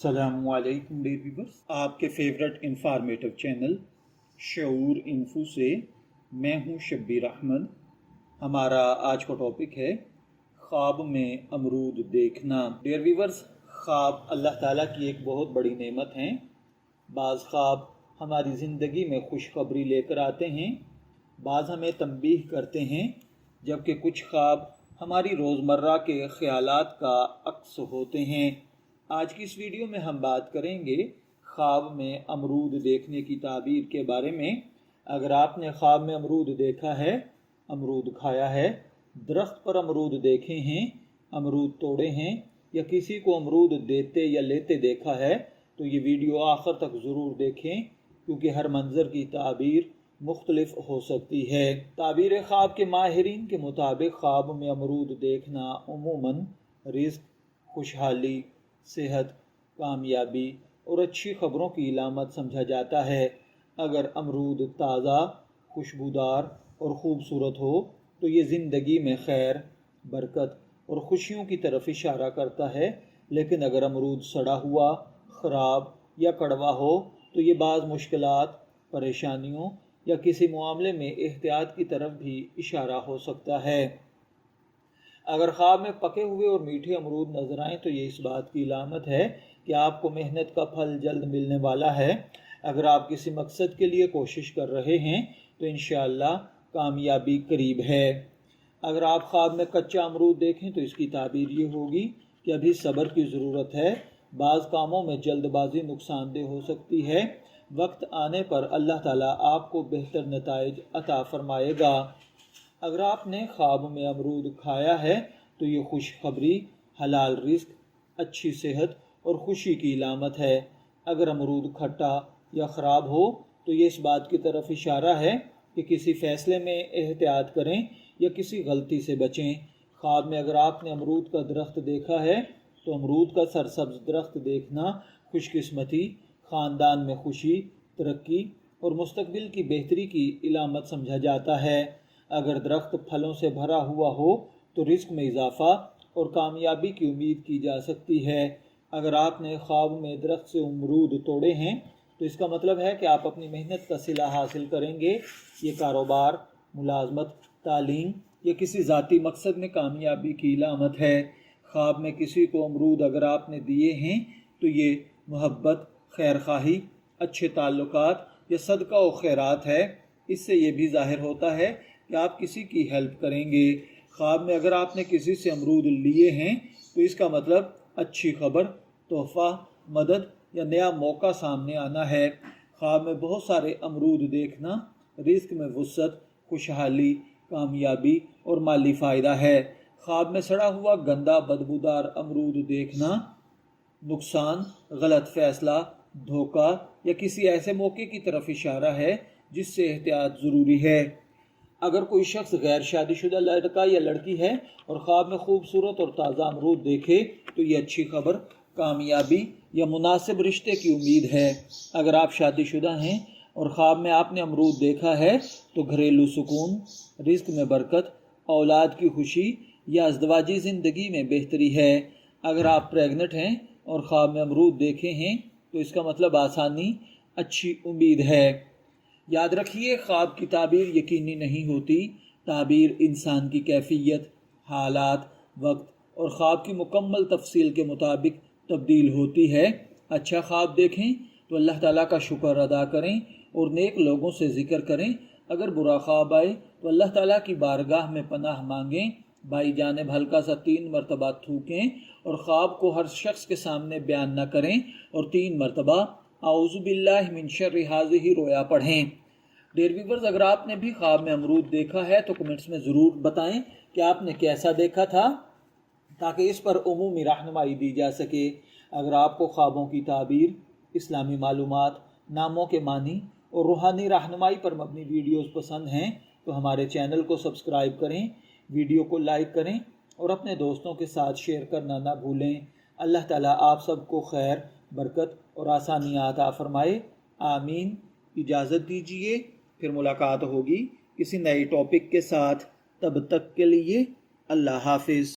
السلام علیکم dear viewers, آپ کے فیورٹ انفارمیٹو چینل شعور انفو سے میں ہوں شبیر احمد۔ ہمارا آج کا ٹاپک ہے خواب میں امرود دیکھنا۔ ڈیئر ویورز، خواب اللہ تعالیٰ کی ایک بہت بڑی نعمت ہیں۔ بعض خواب ہماری زندگی میں خوشخبری لے کر آتے ہیں، بعض ہمیں تنبیہ کرتے ہیں، جبکہ کچھ خواب ہماری روزمرہ کے خیالات کا عکس ہوتے ہیں۔ آج کی اس ویڈیو میں ہم بات کریں گے خواب میں امرود دیکھنے کی تعبیر کے بارے میں۔ اگر آپ نے خواب میں امرود دیکھا ہے، امرود کھایا ہے، درخت پر امرود دیکھے ہیں، امرود توڑے ہیں، یا کسی کو امرود دیتے یا لیتے دیکھا ہے تو یہ ویڈیو آخر تک ضرور دیکھیں، کیونکہ ہر منظر کی تعبیر مختلف ہو سکتی ہے۔ تعبیر خواب کے ماہرین کے مطابق خواب میں امرود دیکھنا عموماً رزق، خوشحالی، صحت، کامیابی اور اچھی خبروں کی علامت سمجھا جاتا ہے۔ اگر امرود تازہ، خوشبودار اور خوبصورت ہو تو یہ زندگی میں خیر، برکت اور خوشیوں کی طرف اشارہ کرتا ہے، لیکن اگر امرود سڑا ہوا، خراب یا کڑوا ہو تو یہ بعض مشکلات، پریشانیوں یا کسی معاملے میں احتیاط کی طرف بھی اشارہ ہو سکتا ہے۔ اگر خواب میں پکے ہوئے اور میٹھے امرود نظر آئیں تو یہ اس بات کی علامت ہے کہ آپ کو محنت کا پھل جلد ملنے والا ہے۔ اگر آپ کسی مقصد کے لیے کوشش کر رہے ہیں تو انشاءاللہ کامیابی قریب ہے۔ اگر آپ خواب میں کچا امرود دیکھیں تو اس کی تعبیر یہ ہوگی کہ ابھی صبر کی ضرورت ہے۔ بعض کاموں میں جلد بازی نقصان دہ ہو سکتی ہے۔ وقت آنے پر اللہ تعالیٰ آپ کو بہتر نتائج عطا فرمائے گا۔ اگر آپ نے خواب میں امرود کھایا ہے تو یہ خوشخبری، حلال رزق، اچھی صحت اور خوشی کی علامت ہے۔ اگر امرود کھٹا یا خراب ہو تو یہ اس بات کی طرف اشارہ ہے کہ کسی فیصلے میں احتیاط کریں یا کسی غلطی سے بچیں۔ خواب میں اگر آپ نے امرود کا درخت دیکھا ہے تو امرود کا سرسبز درخت دیکھنا خوش قسمتی، خاندان میں خوشی، ترقی اور مستقبل کی بہتری کی علامت سمجھا جاتا ہے۔ اگر درخت پھلوں سے بھرا ہوا ہو تو رزق میں اضافہ اور کامیابی کی امید کی جا سکتی ہے۔ اگر آپ نے خواب میں درخت سے امرود توڑے ہیں تو اس کا مطلب ہے کہ آپ اپنی محنت کا صلہ حاصل کریں گے۔ یہ کاروبار، ملازمت، تعلیم یا کسی ذاتی مقصد میں کامیابی کی علامت ہے۔ خواب میں کسی کو امرود اگر آپ نے دیے ہیں تو یہ محبت، خیر خواہی، اچھے تعلقات یا صدقہ و خیرات ہے۔ اس سے یہ بھی ظاہر ہوتا ہے کہ آپ کسی کی ہیلپ کریں گے۔ خواب میں اگر آپ نے کسی سے امرود لیے ہیں تو اس کا مطلب اچھی خبر، تحفہ، مدد یا نیا موقع سامنے آنا ہے۔ خواب میں بہت سارے امرود دیکھنا رزق میں وسعت، خوشحالی، کامیابی اور مالی فائدہ ہے۔ خواب میں سڑا ہوا، گندا، بدبودار امرود دیکھنا نقصان، غلط فیصلہ، دھوکہ یا کسی ایسے موقع کی طرف اشارہ ہے جس سے احتیاط ضروری ہے۔ اگر کوئی شخص غیر شادی شدہ لڑکا یا لڑکی ہے اور خواب میں خوبصورت اور تازہ امرود دیکھے تو یہ اچھی خبر، کامیابی یا مناسب رشتے کی امید ہے۔ اگر آپ شادی شدہ ہیں اور خواب میں آپ نے امرود دیکھا ہے تو گھریلو سکون، رزق میں برکت، اولاد کی خوشی یا ازدواجی زندگی میں بہتری ہے۔ اگر آپ پریگننٹ ہیں اور خواب میں امرود دیکھے ہیں تو اس کا مطلب آسانی، اچھی امید ہے۔ یاد رکھیے، خواب کی تعبیر یقینی نہیں ہوتی۔ تعبیر انسان کی کیفیت، حالات، وقت اور خواب کی مکمل تفصیل کے مطابق تبدیل ہوتی ہے۔ اچھا خواب دیکھیں تو اللہ تعالیٰ کا شکر ادا کریں اور نیک لوگوں سے ذکر کریں۔ اگر برا خواب آئے تو اللہ تعالیٰ کی بارگاہ میں پناہ مانگیں، بھائی جانب ہلکا سا 3 مرتبہ تھوکیں اور خواب کو ہر شخص کے سامنے بیان نہ کریں، اور 3 مرتبہ اعوذ باللہ من شر ھذہ رویا پڑھیں۔ ڈیئر ویورز، اگر آپ نے بھی خواب میں امرود دیکھا ہے تو کمنٹس میں ضرور بتائیں کہ آپ نے کیسا دیکھا تھا، تاکہ اس پر عمومی رہنمائی دی جا سکے۔ اگر آپ کو خوابوں کی تعبیر، اسلامی معلومات، ناموں کے معنی اور روحانی رہنمائی پر مبنی ویڈیوز پسند ہیں تو ہمارے چینل کو سبسکرائب کریں، ویڈیو کو لائک کریں اور اپنے دوستوں کے ساتھ شیئر کرنا نہ بھولیں۔ اللہ تعالیٰ آپ سب کو خیر، برکت اور آسانیاں عطا فرمائے، آمین۔ اجازت دیجیے، پھر ملاقات ہوگی کسی نئے ٹاپک کے ساتھ۔ تب تک کے لیے اللہ حافظ۔